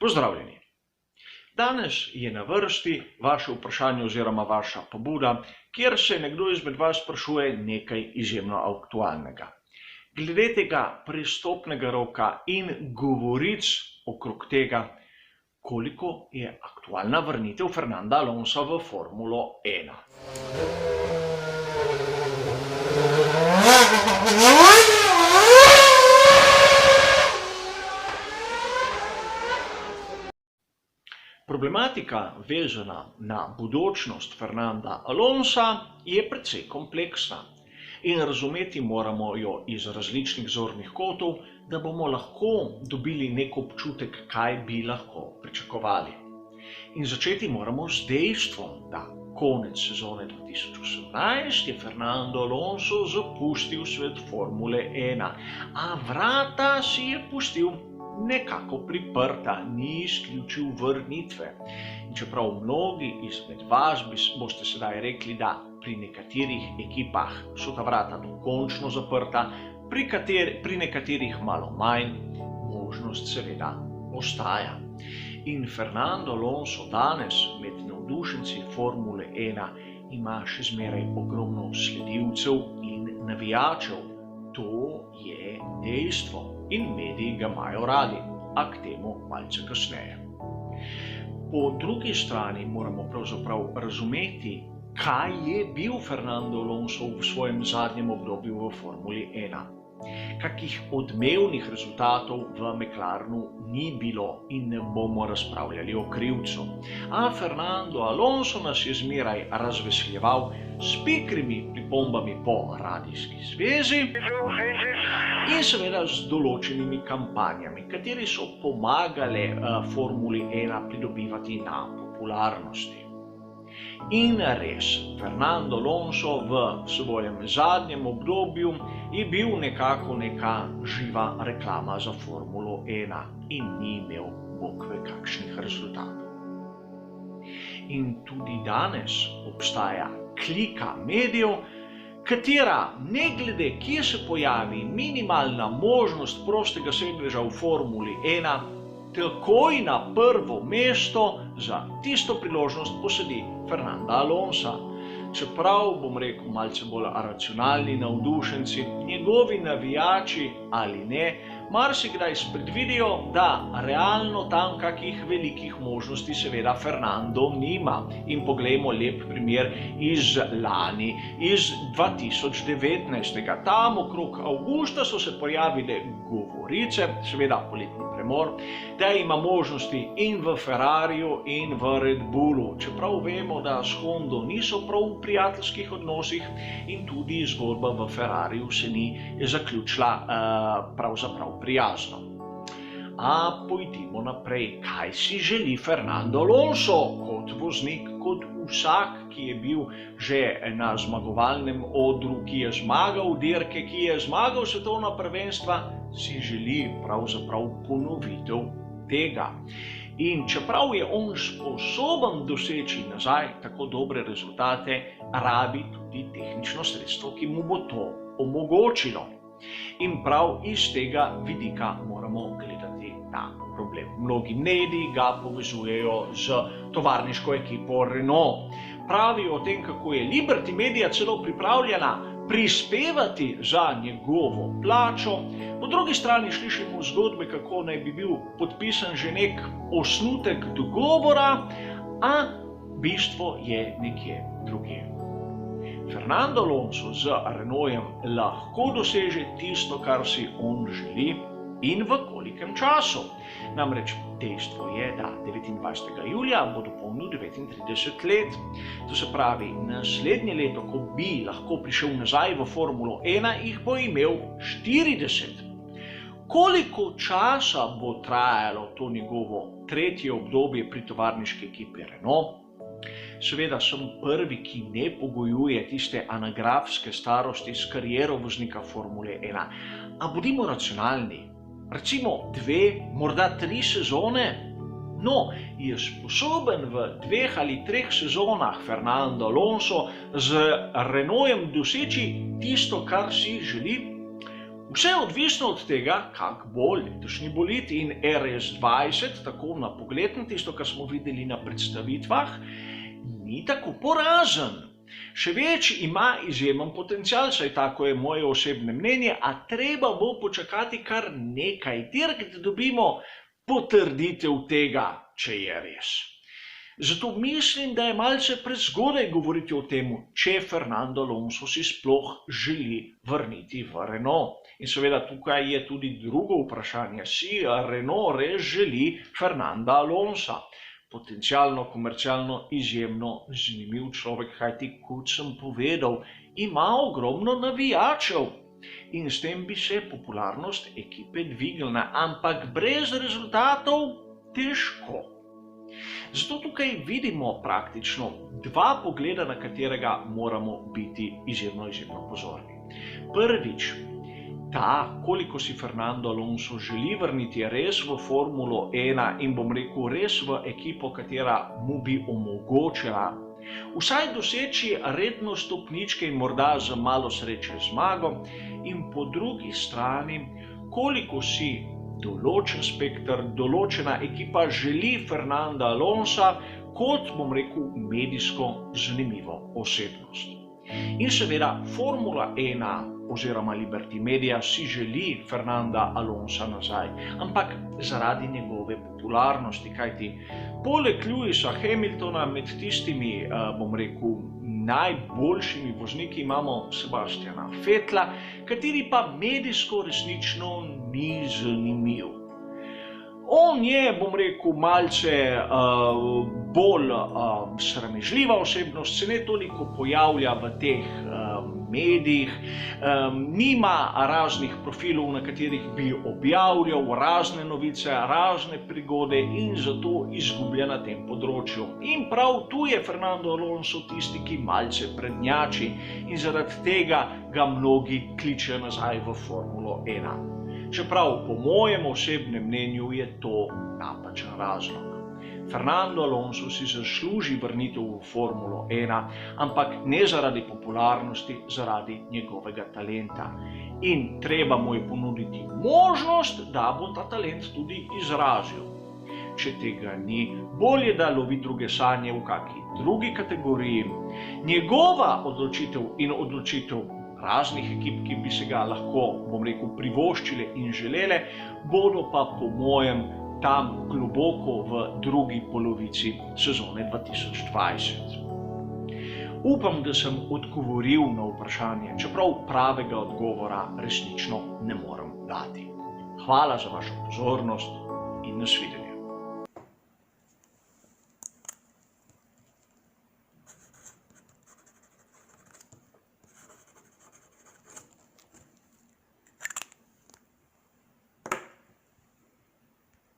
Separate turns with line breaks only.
Pozdravljeni! Danes je na vrsti vaše vprašanje oziroma vaša pobuda, kjer se nekdo izmed vas sprašuje nekaj izjemno aktualnega. Glede tega prestopnega roka in govoric okrog tega, koliko je aktualna vrnitev Fernanda Alonsa v Formulo 1. Problematika, vezana na bodočnost Fernanda Alonsa, je precej kompleksna in razumeti moramo jo iz različnih zornih kotov, da bomo lahko dobili nek občutek, kaj bi lahko pričakovali. In začeti moramo z dejstvom, da konec sezone 2018 je Fernando Alonso zapustil svet Formule 1, a vrata si je pustil nekako priprta, ni izključil vrnitve. In čeprav mnogi izmed vas boste sedaj rekli, da pri nekaterih ekipah so ta vrata dokončno zaprta, pri nekaterih malo manj, možnost seveda ostaja. In Fernando Alonso danes med navdušenci Formule 1 ima še zmeraj ogromno sledilcev in navijačev. To je dejstvo in mediji ga imajo radi, a k temu malce kasneje. Po drugi strani moramo pravzaprav razumeti, kaj je bil Fernando Alonso v svojem zadnjem obdobju v Formuli 1. Kakih odmevnih rezultatov v McLarenu ni bilo in ne bomo razpravljali o krivcu. A Fernando Alonso nas je zmeraj razveseljeval s pikrimi pripombami po radijski zvezi in seveda z določenimi kampanjami, kateri so pomagale Formuli 1 pridobivati na popularnosti. In res, Fernando Alonso v svojem zadnjem obdobju je bil nekako neka živa reklama za Formulo 1 in ni imel bogve kakšnih rezultatov. In tudi danes obstaja klika medijev, katera ne glede, kje se pojavi minimalna možnost prostega sedeža v Formuli 1, takoj na prvo mesto za tisto priložnost posedi Fernanda Alonsa. Čeprav, bom rekel, malce bolj racionalni navdušenci, njegovi navijači ali ne, marsikdaj spredvidijo, da realno tam kakih velikih možnosti seveda Fernando nima. In poglejmo lep primer iz lani, iz 2019. Tam okrog avgusta so se pojavile govorice, seveda poletni premor, da ima možnosti in v Ferrariju in v Red Bullu. Čeprav vemo, da s Hondo niso prav v prijateljskih odnosih in tudi zgodba v Ferrariju se ni zaključila pravzaprav prijazno. A pojdimo naprej. Kaj si želi Fernando Alonso kot voznik, kot vsak, ki je bil že na zmagovalnem odru, ki je zmagal dirke, ki je zmagal svetovna prvenstva, si želi pravzaprav ponovitev tega. In čeprav je on sposoben doseči nazaj tako dobre rezultate, rabi tudi tehnično sredstvo, ki mu bo to omogočilo. In prav iz tega vidika moramo gledati ta problem. Mnogi mediji ga povezujejo z tovarniško ekipo Renault. Pravijo o tem, kako je Liberty Media celo pripravljena prispevati za njegovo plačo. Po drugi strani slišimo zgodbe, kako naj bi bil podpisan že nek osnutek dogovora, a bistvo je nekje drugje. Fernando Alonso z Renaultem lahko doseže tisto, kar si on želi in v kolikem času. Namreč dejstvo je, da 29. julija bo dopolnil 39 let. To se pravi, naslednje leto, ko bi lahko prišel nazaj v Formulo 1, jih bo imel 40. Koliko časa bo trajalo to njegovo tretje obdobje pri tovarniški ekipi Renault? Seveda sem prvi, ki ne pogojuje tiste anagrafske starosti s kariero voznika Formule 1. A bodimo racionalni. Recimo 2, morda 3 sezone? No, je sposoben v 2 ali 3 sezonah Fernando Alonso z Renaultem doseči tisto, kar si želi? Vse je odvisno od tega, kak bo letošnji bolid, in RS20, tako na pogled na tisto, kar smo videli na predstavitvah, ni tako porazen. Še več ima izjemen potencial, saj tako je moje osebne mnenje, a treba bo počakati kar nekaj dirk, da dobimo potrditev tega, če je res. Zato mislim, da je malce prezgodaj govoriti o tem, če Fernando Alonso si sploh želi vrniti v Renault. In seveda tukaj je tudi drugo vprašanje, si Renault res želi Fernanda Alonsa. Potencialno, komercialno, izjemno zanimiv človek, kajti, kot sem povedal, ima ogromno navijačev. In s tem bi se popularnost ekipe dvignila, ampak brez rezultatov težko. Zato tukaj vidimo praktično dva pogleda, na katerega moramo biti izjemno pozorni. Prvič, koliko si Fernando Alonso želi vrniti res v Formulo 1 in bom rekel res v ekipo, katera mu bi omogočila vsaj doseči redno stopničke in morda z malo sreče zmago, in po drugi strani, koliko si določen spekter, določena ekipa želi Fernanda Alonsa kot, bom rekel, medijsko zanimivo osebnost. In seveda Formula 1 oziroma Liberty Media si želi Fernanda Alonsa nazaj, ampak zaradi njegove popularnosti, kajti poleg Lewisa Hamiltona med tistimi, bom rekel, najboljšimi vozniki imamo Sebastiana Vettla, kateri pa medijsko resnično ni zanimiv. On je, bom rekel, malce bolj sramežljiva osebnost, se ne toliko pojavlja v teh medijih, nima raznih profilov, na katerih bi objavljal razne novice, razne prigode in zato izgublja na tem področju. In prav tu je Fernando Alonso tisti, ki malce prednjači in zaradi tega ga mnogi kličejo nazaj v Formulo 1. Čeprav po mojem osebnem mnenju je to napačen razlog. Fernando Alonso si zasluži vrnitev v Formulo 1, ampak ne zaradi popularnosti, zaradi njegovega talenta. In treba mu je ponuditi možnost, da bo ta talent tudi izrazil. Če tega ni, bolje da lovi druge sanje v kakšni drugi kategoriji. Njegova odločitev in odločitev raznih ekip, ki bi se ga lahko, bom rekel, privoščile in želele, bodo pa po mojem tam globoko v drugi polovici sezone 2020. Upam, da sem odgovoril na vprašanje, čeprav pravega odgovora resnično ne morem dati. Hvala za vašo pozornost in nasvidenje.